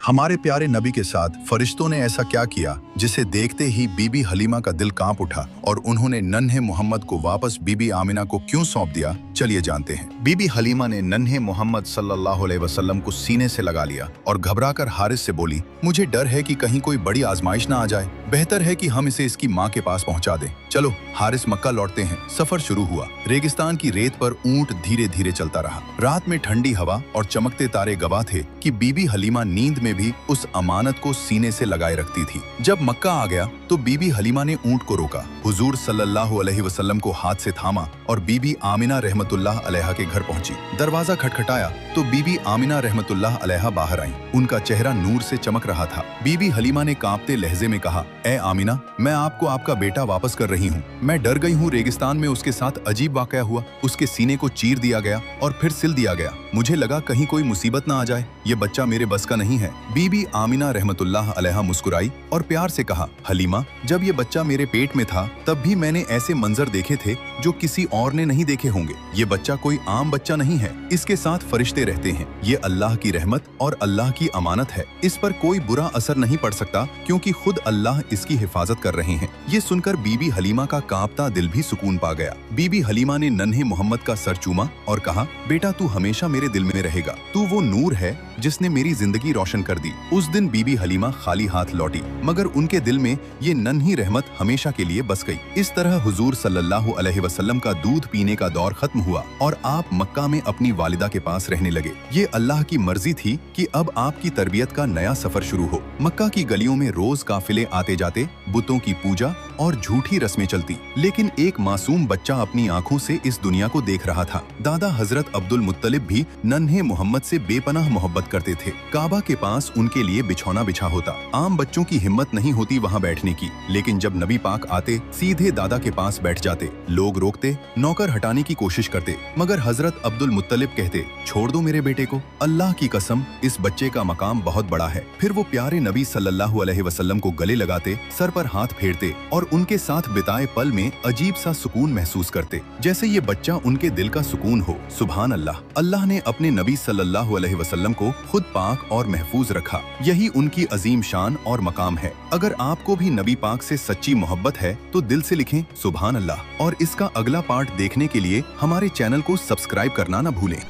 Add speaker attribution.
Speaker 1: हमारे प्यारे नबी के साथ फरिश्तों ने ऐसा क्या किया जिसे देखते ही बीबी हलीमा का दिल कांप उठा और उन्होंने नन्हे मोहम्मद को वापस बीबी आमिना को क्यों सौंप दिया, चलिए जानते हैं। बीबी हलीमा ने नन्हे मोहम्मद सल्लल्लाहु अलैहि वसल्लम को सीने से लगा लिया और घबराकर हारिस से बोली, मुझे डर है कि कहीं कोई बड़ी आजमाइश ना आ जाए, बेहतर है कि हम इसे इसकी माँ के पास पहुंचा दें। चलो हारिस मक्का लौटते हैं। सफर शुरू हुआ। रेगिस्तान की रेत पर ऊंट धीरे धीरे चलता रहा। रात में ठंडी हवा और चमकते तारे गवाह थे कि बीबी हलीमा नींद में भी उस अमानत को सीने से लगाए रखती थी। जब मक्का आ गया तो बीबी हलीमा ने ऊंट को रोका, हुजूर सल्लल्लाहु अलैहि वसल्लम को हाथ से थामा और बीबी आमिना रहमतुल्लाह अलैहा के घर पहुंची। दरवाजा खटखटाया तो बीबी आमिना रहमतुल्लाह अलैहा बाहर आई। उनका चेहरा नूर से चमक रहा था। बीबी हलीमा ने कांपते लहजे में कहा, ए आमिना, मैं आपको आपका बेटा वापस कर रही हूँ। मैं डर गई हूँ। रेगिस्तान में उसके साथ अजीब वाकया हुआ। उसके सीने को चीर दिया गया और फिर सिल दिया गया। मुझे लगा कहीं कोई मुसीबत ना आ जाए। ये बच्चा मेरे बस का नहीं है। बीबी आमिना रहमतुल्लाह अलैहा मुस्कुराई और प्यार से कहा, हलीमा, जब ये बच्चा मेरे पेट में था तब भी मैंने ऐसे मंजर देखे थे जो किसी और ने नहीं देखे होंगे। ये बच्चा कोई आम बच्चा नहीं है। इसके साथ फरिश्ते रहते हैं। ये अल्लाह की रहमत और अल्लाह की अमानत है। इस पर कोई बुरा असर नहीं पड़ सकता क्योंकि खुद अल्लाह इसकी हिफाजत कर रहे हैं। ये सुनकर बीबी हलीमा का कांपता दिल भी सुकून पा गया। बीबी हलीमा ने नन्हे मोहम्मद का सर चूमा और कहा, बेटा तू हमेशा मेरे दिल में रहेगा। तू वो नूर है जिसने मेरी जिंदगी रोशन कर दी। उस दिन बीबी हलीमा खाली हाथ लौटी, मगर उनके दिल में ये नन्ही रहमत हमेशा के लिए बस गई। इस तरह हुजूर सल्लल्लाहु अलैहि वसल्लम का दूध पीने का दौर खत्म हुआ और आप मक्का में अपनी वालिदा के पास रहने लगे। ये अल्लाह की मर्जी थी कि अब आपकी तरबियत का नया सफर शुरू हो। मक्का की गलियों में रोज काफिले आते जाते, बुतों की पूजा और झूठी रस्में चलती, लेकिन एक मासूम बच्चा अपनी आंखों से इस दुनिया को देख रहा था। दादा हजरत अब्दुल मुत्तलिब भी नन्हे मोहम्मद से बेपनाह मोहब्बत करते थे। काबा के पास उनके लिए बिछौना बिछा होता। आम बच्चों की हिम्मत नहीं होती वहाँ बैठने की, लेकिन जब नबी पाक आते सीधे दादा के पास बैठ जाते। लोग रोकते, नौकर हटाने की कोशिश करते, मगर हजरत अब्दुल मुत्तलिब कहते, छोड़ दो मेरे बेटे को, अल्लाह की कसम इस बच्चे का मकाम बहुत बड़ा है। फिर वो प्यारे नबी सल्लल्लाहु अलैहि वसल्लम को गले लगाते, सर पर हाथ फेरते और उनके साथ बिताए पल में अजीब सा सुकून महसूस करते, जैसे ये बच्चा उनके दिल का सुकून हो। सुभान अल्लाह। अल्लाह ने अपने नबी सल्लल्लाहु अलैहि वसल्लम को खुद पाक और महफूज रखा। यही उनकी अजीम शान और मकाम है। अगर आपको भी नबी पाक से सच्ची मोहब्बत है तो दिल से लिखें सुभान अल्लाह। और इसका अगला पार्ट देखने के लिए हमारे चैनल को सब्सक्राइब करना न भूलें।